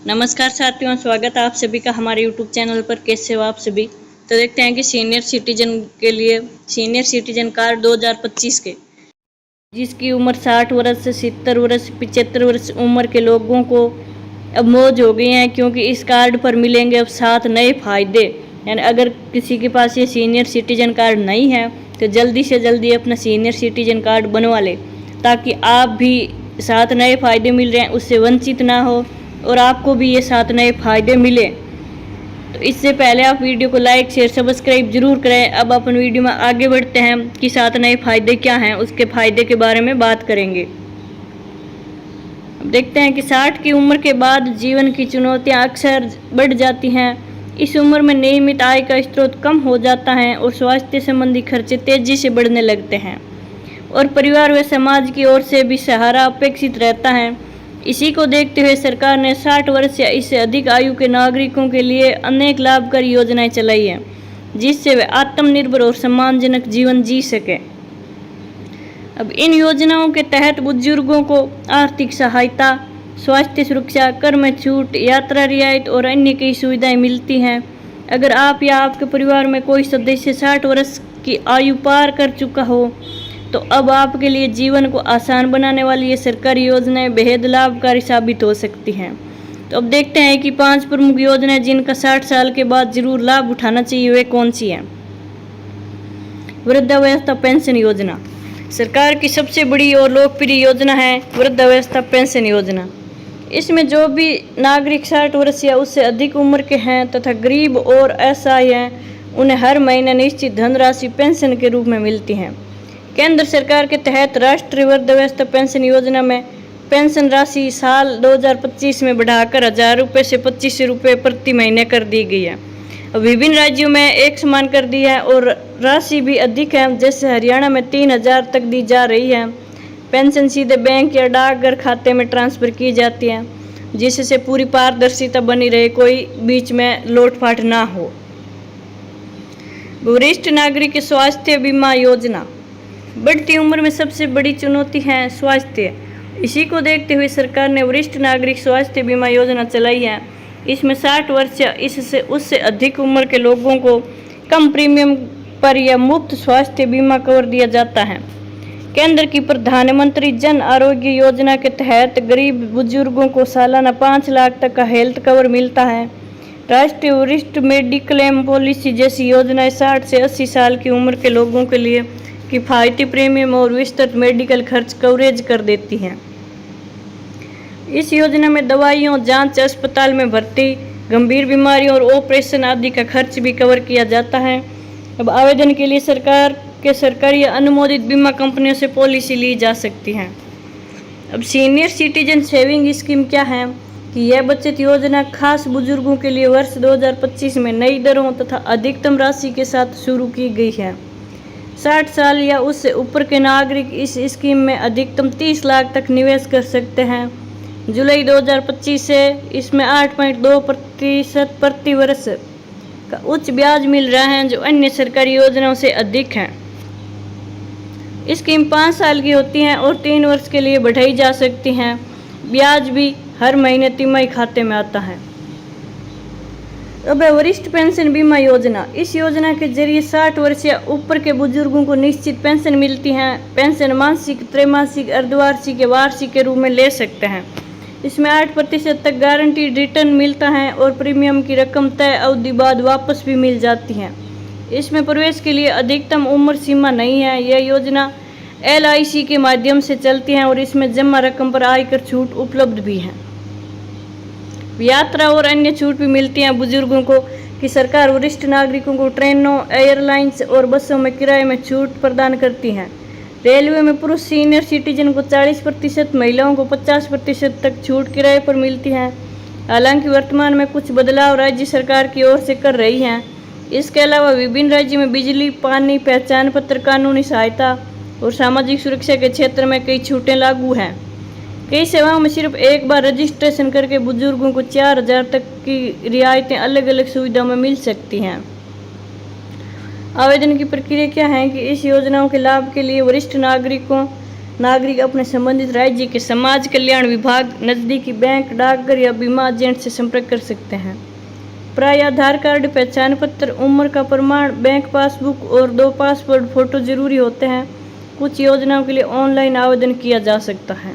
नमस्कार साथियों, स्वागत है आप सभी का हमारे यूट्यूब चैनल पर। कैसे हो आप सभी। तो देखते हैं कि सीनियर सिटीजन के लिए सीनियर सिटीजन कार्ड 2025 के जिसकी उम्र 60 वर्ष से 70 वर्ष 75 वर्ष उम्र के लोगों को अब मौज हो गई है, क्योंकि इस कार्ड पर मिलेंगे अब 7 नए फायदे। यानी अगर किसी के पास ये सीनियर सिटीजन कार्ड नहीं है तो जल्दी से जल्दी अपना सीनियर सिटीजन कार्ड बनवा ले, ताकि आप भी 7 नए फायदे मिल रहे हैं उससे वंचित ना हो और आपको भी ये 7 नए फायदे मिले। तो इससे पहले आप वीडियो को लाइक शेयर सब्सक्राइब जरूर करें। अब अपन वीडियो में आगे बढ़ते हैं कि 7 नए फायदे क्या हैं, उसके फायदे के बारे में बात करेंगे। अब देखते हैं कि 60 की उम्र के बाद जीवन की चुनौतियां अक्सर बढ़ जाती हैं। इस उम्र में नियमित आय का स्रोत कम हो जाता है और स्वास्थ्य संबंधी खर्चे तेजी से बढ़ने लगते हैं और परिवार व समाज की ओर से भी सहारा अपेक्षित रहता है। इसी को देखते हुए सरकार ने 60 वर्ष या इससे अधिक आयु के नागरिकों के लिए अनेक लाभकारी योजनाएं चलाई हैं, जिससे वे आत्मनिर्भर और सम्मानजनक जीवन जी सकें। अब इन योजनाओं के तहत बुजुर्गों को आर्थिक सहायता, स्वास्थ्य सुरक्षा, कर में छूट, यात्रा रियायत और अन्य कई सुविधाएं मिलती हैं। अगर आप या आपके परिवार में कोई सदस्य 60 वर्ष की आयु पार कर चुका हो तो अब आपके लिए जीवन को आसान बनाने वाली ये सरकारी योजनाएं बेहद लाभकारी साबित हो सकती हैं। तो अब देखते हैं कि 5 प्रमुख योजनाएं जिनका 60 साल के बाद जरूर लाभ उठाना चाहिए वे कौन सी हैं। वृद्धावस्था पेंशन योजना सरकार की सबसे बड़ी और लोकप्रिय योजना है वृद्धावस्था पेंशन योजना। इसमें जो भी नागरिक 60 वर्ष या उससे अधिक उम्र के हैं तथा गरीब और असहाय हैं, उन्हें हर महीने निश्चित धनराशि पेंशन के रूप में मिलती है। केंद्र सरकार के तहत राष्ट्रीय वृद्धावस्था पेंशन योजना में पेंशन राशि साल 2025 में बढ़ाकर 1000 रुपये से 2500 रुपये प्रति महीने कर दी गई है। विभिन्न राज्यों में एक समान कर दी है और राशि भी अधिक है। जैसे हरियाणा में 3000 तक दी जा रही है। पेंशन सीधे बैंक या डाकघर खाते में ट्रांसफ़र की जाती है, जिससे पूरी पारदर्शिता बनी रहे, कोई बीच में लोटपाट ना हो। वरिष्ठ नागरिक स्वास्थ्य बीमा योजना बढ़ती उम्र में सबसे बड़ी चुनौती है स्वास्थ्य। इसी को देखते हुए सरकार ने वरिष्ठ नागरिक स्वास्थ्य बीमा योजना चलाई है। इसमें 60 वर्ष या इससे उससे अधिक उम्र के लोगों को कम प्रीमियम पर या मुफ्त स्वास्थ्य बीमा कवर दिया जाता है। केंद्र की प्रधानमंत्री जन आरोग्य योजना के तहत गरीब बुजुर्गों को सालाना 5 लाख तक का हेल्थ कवर मिलता है। राष्ट्रीय वरिष्ठ मेडिक्लेम पॉलिसी जैसी योजनाएं 60 से 80 साल की उम्र के लोगों के लिए किफ़ायती प्रीमियम और विस्तृत मेडिकल खर्च कवरेज कर देती हैं। इस योजना में दवाइयों, जांच, अस्पताल में भर्ती, गंभीर बीमारियों और ऑपरेशन आदि का खर्च भी कवर किया जाता है। अब आवेदन के लिए सरकारी या अनुमोदित बीमा कंपनियों से पॉलिसी ली जा सकती है। अब सीनियर सिटीजन सेविंग स्कीम क्या है कि यह बचत योजना खास बुजुर्गों के लिए वर्ष 2025 में नई दरों तथा अधिकतम राशि के साथ शुरू की गई है। 60 साल या उससे ऊपर के नागरिक इस स्कीम में अधिकतम 30 लाख तक निवेश कर सकते हैं। जुलाई 2025 से इसमें 8.2% प्रति वर्ष का उच्च ब्याज मिल रहा है, जो अन्य सरकारी योजनाओं से अधिक है। स्कीम 5 साल की होती हैं और 3 वर्ष के लिए बढ़ाई जा सकती हैं। ब्याज भी हर महीने तिमाही खाते में आता है। अब वरिष्ठ पेंशन बीमा योजना। इस योजना के जरिए 60 वर्ष या ऊपर के बुजुर्गों को निश्चित पेंशन मिलती है। पेंशन मासिक, त्रैमासिक, अर्धवार्षिक या वार्षिक के रूप में ले सकते हैं। इसमें 8% तक गारंटीड रिटर्न मिलता है और प्रीमियम की रकम तय अवधि बाद वापस भी मिल जाती है। इसमें प्रवेश के लिए अधिकतम उम्र सीमा नहीं है। यह योजना LIC के माध्यम से चलती है और इसमें जमा रकम पर आयकर छूट उपलब्ध भी है। यात्रा और अन्य छूट भी मिलती हैं बुजुर्गों को कि सरकार वरिष्ठ नागरिकों को ट्रेनों, एयरलाइंस और बसों में किराए में छूट प्रदान करती हैं। रेलवे में पुरुष सीनियर सिटीजन को 40%, महिलाओं को 50% तक छूट किराए पर मिलती है। हालांकि वर्तमान में कुछ बदलाव राज्य सरकार की ओर से कर रही हैं। इसके अलावा विभिन्न राज्यों में बिजली, पानी, पहचान पत्र, कानूनी सहायता और सामाजिक सुरक्षा के क्षेत्र में कई छूटें लागू हैं। कई सेवाओं में सिर्फ एक बार रजिस्ट्रेशन करके बुजुर्गों को 4000 तक की रियायतें अलग अलग सुविधाओं में मिल सकती हैं। आवेदन की प्रक्रिया क्या है कि इस योजनाओं के लाभ के लिए वरिष्ठ नागरिकों नागरिक अपने संबंधित राज्य के समाज कल्याण विभाग, नज़दीकी बैंक, डाकघर या बीमा एजेंट से संपर्क कर सकते हैं। प्राय आधार कार्ड, पहचान पत्र, उम्र का प्रमाण, बैंक पासबुक और 2 पासपोर्ट फोटो जरूरी होते हैं। कुछ योजनाओं के लिए ऑनलाइन आवेदन किया जा सकता है।